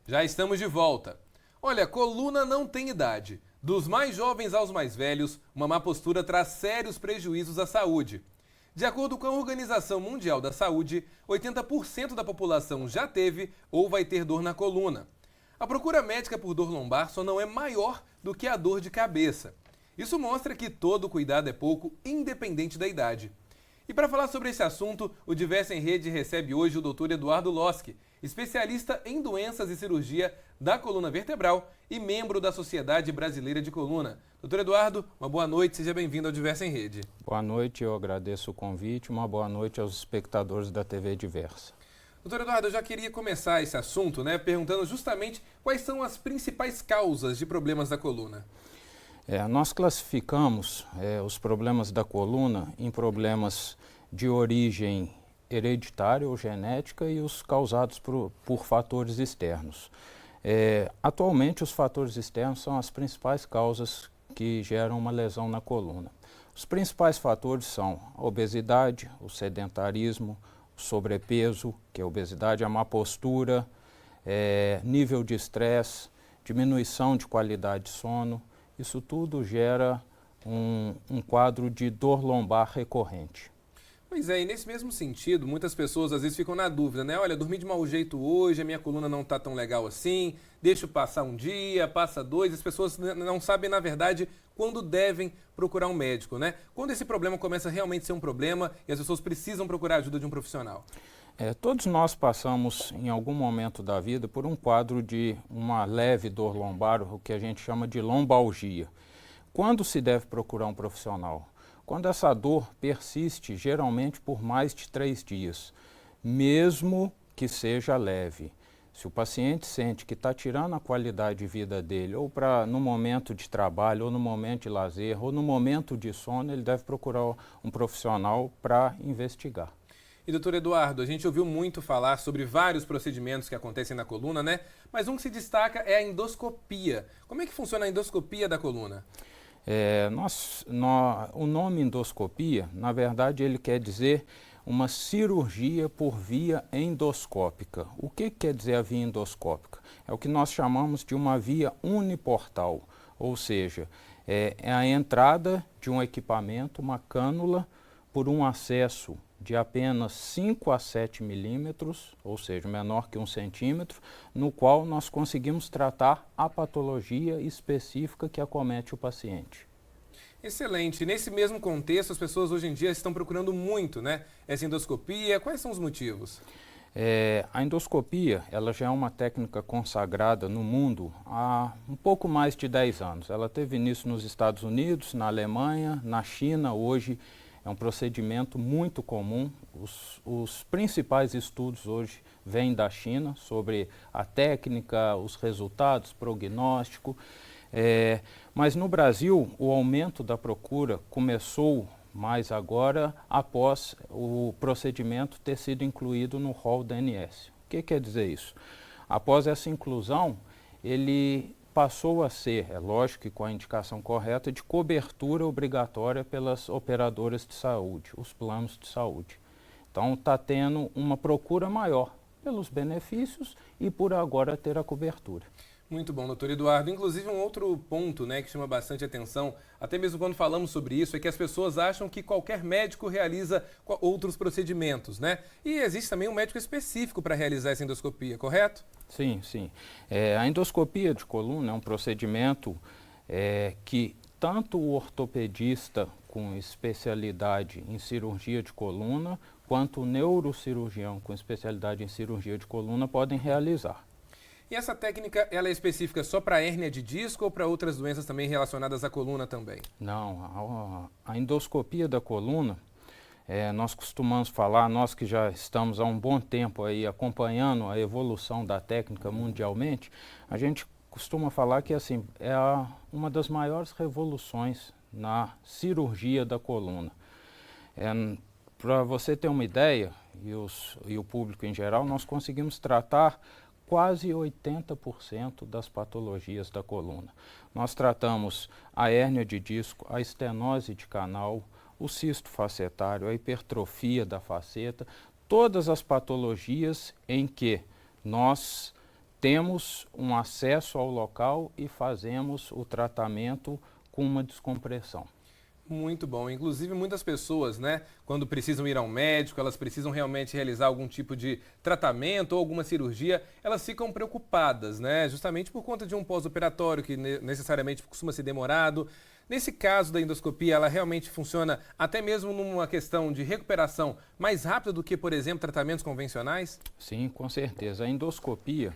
Já estamos de volta. Olha, coluna não tem idade. Dos mais jovens aos mais velhos, uma má postura traz sérios prejuízos à saúde. De acordo com a Organização Mundial da Saúde, 80% da população já teve ou vai ter dor na coluna. A procura médica por dor lombar só não é maior do que a dor de cabeça. Isso mostra que todo cuidado é pouco, independente da idade. E para falar sobre esse assunto, o Diversa em Rede recebe hoje o Dr. Eduardo Loschi, especialista em doenças e cirurgia da coluna vertebral e membro da Sociedade Brasileira de Coluna. Dr. Eduardo, uma boa noite, seja bem-vindo ao Diversa em Rede. Boa noite, eu agradeço o convite, uma boa noite aos espectadores da TV Diversa. Doutor Eduardo, eu já queria começar esse assunto, perguntando justamente quais são as principais causas de problemas da coluna. Nós classificamos os problemas da coluna em problemas de origem hereditária ou genética e os causados por fatores externos. Atualmente, os fatores externos são as principais causas que geram uma lesão na coluna. Os principais fatores são a obesidade, o sedentarismo, o sobrepeso, que é a obesidade, a má postura, nível de estresse, diminuição de qualidade de sono. Isso tudo gera um quadro de dor lombar recorrente. Pois é, e nesse mesmo sentido, muitas pessoas às vezes ficam na dúvida, Olha, dormi de mau jeito hoje, a minha coluna não está tão legal assim, deixo passar um dia, passa dois, as pessoas não sabem, na verdade, quando devem procurar um médico, Quando esse problema começa a realmente ser um problema e as pessoas precisam procurar a ajuda de um profissional. Todos nós passamos, em algum momento da vida, por um quadro de uma leve dor lombar, o que a gente chama de lombalgia. Quando se deve procurar um profissional? Quando essa dor persiste, geralmente por mais de 3 dias, mesmo que seja leve. Se o paciente sente que está tirando a qualidade de vida dele, ou no momento de trabalho, ou no momento de lazer, ou no momento de sono, ele deve procurar um profissional para investigar. E, doutor Eduardo, a gente ouviu muito falar sobre vários procedimentos que acontecem na coluna, Mas um que se destaca é a endoscopia. Como é que funciona a endoscopia da coluna? O nome endoscopia, na verdade, ele quer dizer uma cirurgia por via endoscópica. O que quer dizer a via endoscópica? É o que nós chamamos de uma via uniportal, ou seja, é a entrada de um equipamento, uma cânula, por um acesso de apenas 5 a 7 milímetros, ou seja, menor que 1 centímetro, no qual nós conseguimos tratar a patologia específica que acomete o paciente. Excelente. Nesse mesmo contexto, as pessoas hoje em dia estão procurando muito, essa endoscopia. Quais são os motivos? A endoscopia, ela já é uma técnica consagrada no mundo há um pouco mais de 10 anos. Ela teve início nos Estados Unidos, na Alemanha, na China. Hoje é um procedimento muito comum. Os principais estudos hoje vêm da China sobre a técnica, os resultados, prognóstico. Mas no Brasil, o aumento da procura começou mais agora após o procedimento ter sido incluído no rol da ANS. O que quer dizer isso? Após essa inclusão, ele passou a ser, é lógico que com a indicação correta, de cobertura obrigatória pelas operadoras de saúde, os planos de saúde. Então está tendo uma procura maior pelos benefícios e por agora ter a cobertura. Muito bom, doutor Eduardo. Inclusive, um outro ponto que chama bastante atenção, até mesmo quando falamos sobre isso, é que as pessoas acham que qualquer médico realiza outros procedimentos, E existe também um médico específico para realizar essa endoscopia, correto? Sim, sim. A endoscopia de coluna é um procedimento que tanto o ortopedista com especialidade em cirurgia de coluna, quanto o neurocirurgião com especialidade em cirurgia de coluna podem realizar. E essa técnica, ela é específica só para hérnia de disco ou para outras doenças também relacionadas à coluna também? Não, a endoscopia da coluna, nós costumamos falar, nós que já estamos há um bom tempo aí acompanhando a evolução da técnica mundialmente, a gente costuma falar que assim, é uma das maiores revoluções na cirurgia da coluna. Para você ter uma ideia, e o público em geral, nós conseguimos tratar quase 80% das patologias da coluna. Nós tratamos a hérnia de disco, a estenose de canal, o cisto facetário, a hipertrofia da faceta, todas as patologias em que nós temos um acesso ao local e fazemos o tratamento com uma descompressão. Muito bom. Inclusive, muitas pessoas, né, quando precisam ir ao médico, elas precisam realmente realizar algum tipo de tratamento ou alguma cirurgia, elas ficam preocupadas, né, justamente por conta de um pós-operatório que necessariamente costuma ser demorado. Nesse caso da endoscopia, ela realmente funciona até mesmo numa questão de recuperação mais rápida do que, por exemplo, tratamentos convencionais? Sim, com certeza. A endoscopia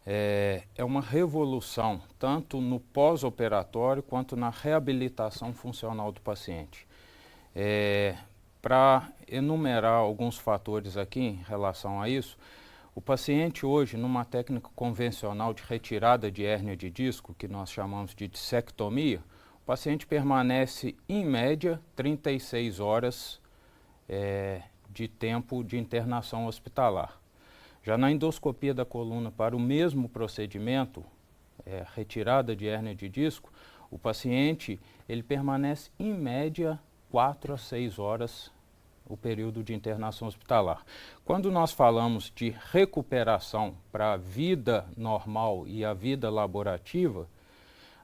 é uma revolução, tanto no pós-operatório quanto na reabilitação funcional do paciente. Para enumerar alguns fatores aqui em relação a isso, o paciente hoje, numa técnica convencional de retirada de hérnia de disco, que nós chamamos de dissectomia, o paciente permanece, em média, 36 horas de tempo de internação hospitalar. Já na endoscopia da coluna, para o mesmo procedimento, retirada de hérnia de disco, o paciente ele permanece, em média, 4 a 6 horas o período de internação hospitalar. Quando nós falamos de recuperação para a vida normal e a vida laborativa,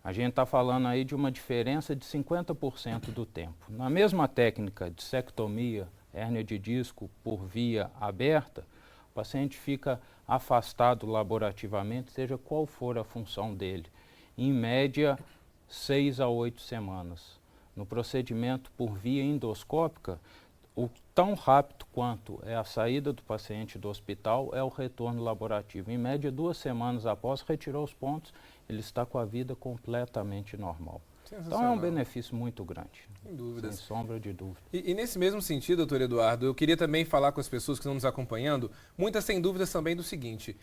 a gente está falando aí de uma diferença de 50% do tempo. Na mesma técnica de dissectomia, hérnia de disco por via aberta, o paciente fica afastado laborativamente, seja qual for a função dele, em média 6 a 8 semanas. No procedimento por via endoscópica, o tão rápido quanto é a saída do paciente do hospital é o retorno laborativo. Em média, 2 semanas após, retirou os pontos, ele está com a vida completamente normal. Então é um benefício muito grande, sem dúvidas. Sem sombra de dúvida. E nesse mesmo sentido, doutor Eduardo, eu queria também falar com as pessoas que estão nos acompanhando, muitas têm dúvidas também do seguinte,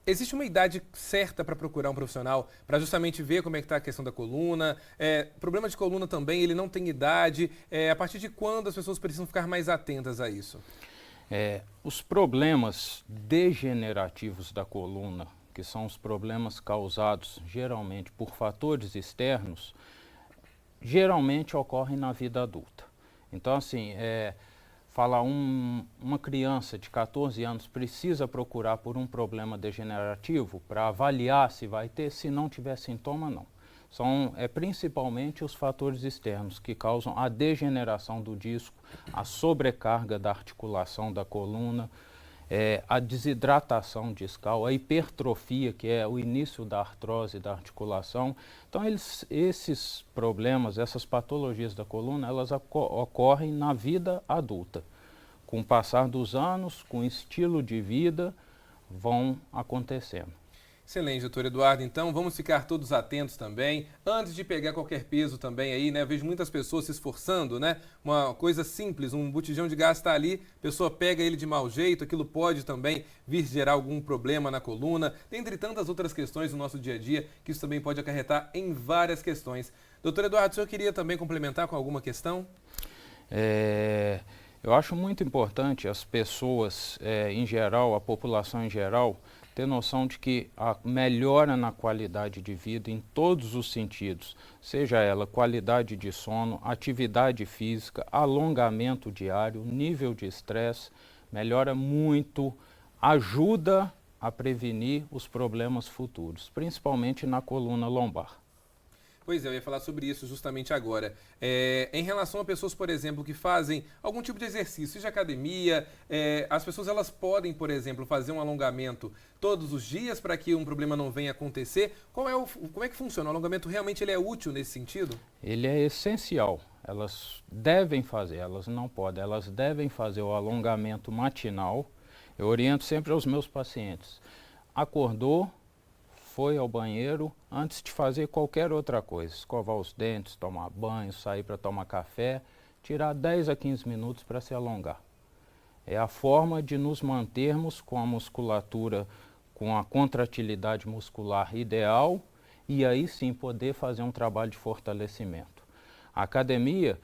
existe uma idade certa para procurar um profissional, para justamente ver como é que está a questão da coluna, problema de coluna também, ele não tem idade, a partir de quando as pessoas precisam ficar mais atentas a isso? Os problemas degenerativos da coluna, que são os problemas causados geralmente por fatores externos, geralmente ocorrem na vida adulta. Então, assim, falar uma criança de 14 anos precisa procurar por um problema degenerativo para avaliar se vai ter, se não tiver sintoma, não. São principalmente os fatores externos que causam a degeneração do disco, a sobrecarga da articulação da coluna, a desidratação discal, a hipertrofia, que é o início da artrose da articulação. Então, esses problemas, essas patologias da coluna, elas ocorrem na vida adulta. Com o passar dos anos, com o estilo de vida, vão acontecendo. Excelente, doutor Eduardo. Então, vamos ficar todos atentos também. Antes de pegar qualquer peso também aí, né? Eu vejo muitas pessoas se esforçando, né? Uma coisa simples, um botijão de gás está ali, a pessoa pega ele de mau jeito, aquilo pode também vir gerar algum problema na coluna, dentre tantas outras questões do nosso dia a dia, que isso também pode acarretar em várias questões. Doutor Eduardo, o senhor queria também complementar com alguma questão? Eu acho muito importante as pessoas, em geral, a população em geral, ter noção de que a melhora na qualidade de vida em todos os sentidos, seja ela qualidade de sono, atividade física, alongamento diário, nível de estresse, melhora muito, ajuda a prevenir os problemas futuros, principalmente na coluna lombar. Pois é, eu ia falar sobre isso justamente agora. Em relação a pessoas, por exemplo, que fazem algum tipo de exercício, seja academia, as pessoas elas podem, por exemplo, fazer um alongamento todos os dias para que um problema não venha acontecer. Como é que funciona? O alongamento realmente ele é útil nesse sentido? Ele é essencial. Elas devem fazer, elas não podem, elas devem fazer o alongamento matinal. Eu oriento sempre aos meus pacientes. Acordou, foi ao banheiro, antes de fazer qualquer outra coisa, escovar os dentes, tomar banho, sair para tomar café, tirar 10 a 15 minutos para se alongar. É a forma de nos mantermos com a musculatura, com a contratilidade muscular ideal e aí sim poder fazer um trabalho de fortalecimento. A academia,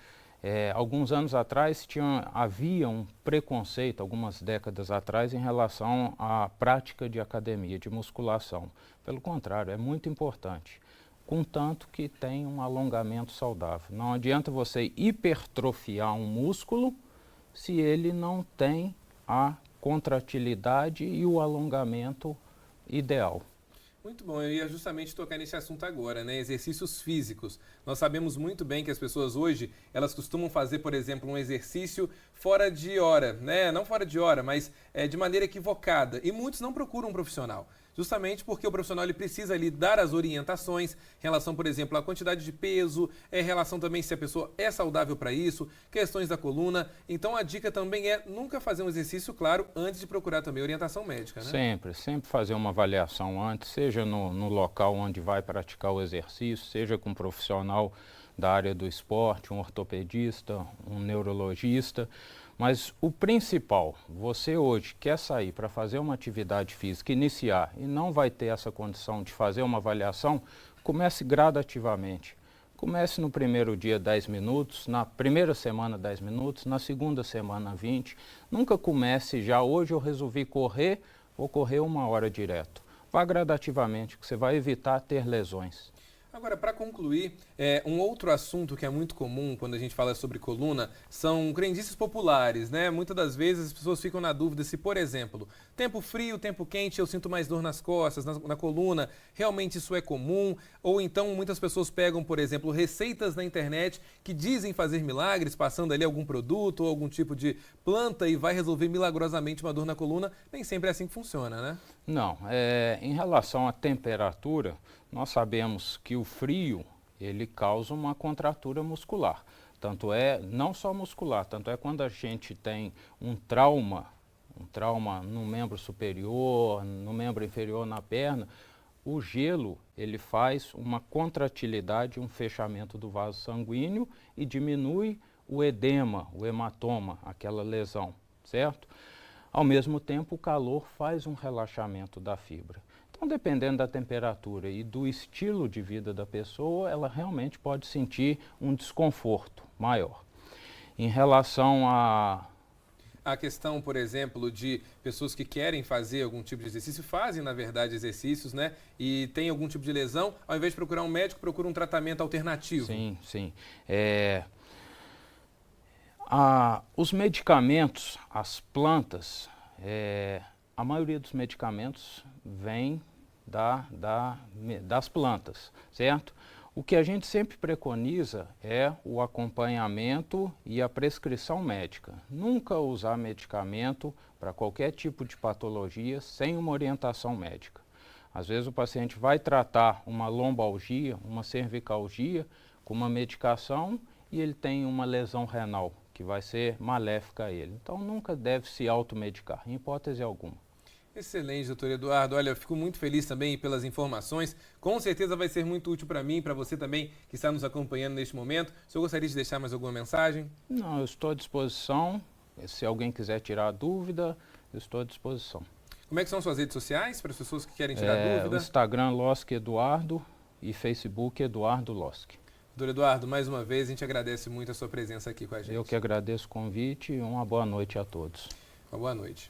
alguns anos atrás havia um preconceito, algumas décadas atrás, em relação à prática de academia, de musculação. Pelo contrário, é muito importante, contanto que tem um alongamento saudável. Não adianta você hipertrofiar um músculo se ele não tem a contratilidade e o alongamento ideal. Muito bom, eu ia justamente tocar nesse assunto agora, né? Exercícios físicos. Nós sabemos muito bem que as pessoas hoje, elas costumam fazer, por exemplo, um exercício fora de hora, né? Não fora de hora, mas de maneira equivocada. E muitos não procuram um profissional. Justamente porque o profissional ele precisa ali dar as orientações em relação, por exemplo, à quantidade de peso, em relação também se a pessoa é saudável para isso, questões da coluna. Então a dica também é nunca fazer um exercício, claro, antes de procurar também orientação médica, né? Sempre fazer uma avaliação antes, seja no local onde vai praticar o exercício, seja com um profissional da área do esporte, um ortopedista, um neurologista. Mas o principal, você hoje quer sair para fazer uma atividade física, iniciar e não vai ter essa condição de fazer uma avaliação, comece gradativamente. Comece no primeiro dia 10 minutos, na primeira semana 10 minutos, na segunda semana 20. Nunca comece já, hoje eu resolvi correr, vou correr 1 hora direto. Vá gradativamente, que você vai evitar ter lesões. Agora, para concluir, um outro assunto que é muito comum quando a gente fala sobre coluna são crendices populares, né? Muitas das vezes as pessoas ficam na dúvida se, por exemplo, tempo frio, tempo quente, eu sinto mais dor nas costas, na coluna, realmente isso é comum? Ou então muitas pessoas pegam, por exemplo, receitas na internet que dizem fazer milagres, passando ali algum produto ou algum tipo de planta e vai resolver milagrosamente uma dor na coluna. Nem sempre é assim que funciona, né? Não, em relação à temperatura, nós sabemos que o frio, ele causa uma contratura muscular. Tanto é, não só muscular, tanto é quando a gente tem um trauma no membro superior, no membro inferior, na perna, o gelo, ele faz uma contratilidade, um fechamento do vaso sanguíneo e diminui o edema, o hematoma, aquela lesão, certo? Ao mesmo tempo, o calor faz um relaxamento da fibra. Então, dependendo da temperatura e do estilo de vida da pessoa, ela realmente pode sentir um desconforto maior. Em relação a questão, por exemplo, de pessoas que querem fazer algum tipo de exercício, fazem, na verdade, exercícios, né? E tem algum tipo de lesão, ao invés de procurar um médico, procura um tratamento alternativo. Sim. Os medicamentos, as plantas, a maioria dos medicamentos vem das plantas, certo? O que a gente sempre preconiza é o acompanhamento e a prescrição médica. Nunca usar medicamento para qualquer tipo de patologia sem uma orientação médica. Às vezes o paciente vai tratar uma lombalgia, uma cervicalgia com uma medicação e ele tem uma lesão renal que vai ser maléfica a ele. Então nunca deve se automedicar, em hipótese alguma. Excelente, doutor Eduardo. Olha, eu fico muito feliz também pelas informações. Com certeza vai ser muito útil para mim e para você também que está nos acompanhando neste momento. O senhor gostaria de deixar mais alguma mensagem? Não, eu estou à disposição. Se alguém quiser tirar dúvida, eu estou à disposição. Como é que são suas redes sociais para as pessoas que querem tirar dúvida? O Instagram Losk Eduardo e Facebook Eduardo Losk. Doutor Eduardo, mais uma vez a gente agradece muito a sua presença aqui com a gente. Eu que agradeço o convite e uma boa noite a todos. Uma boa noite.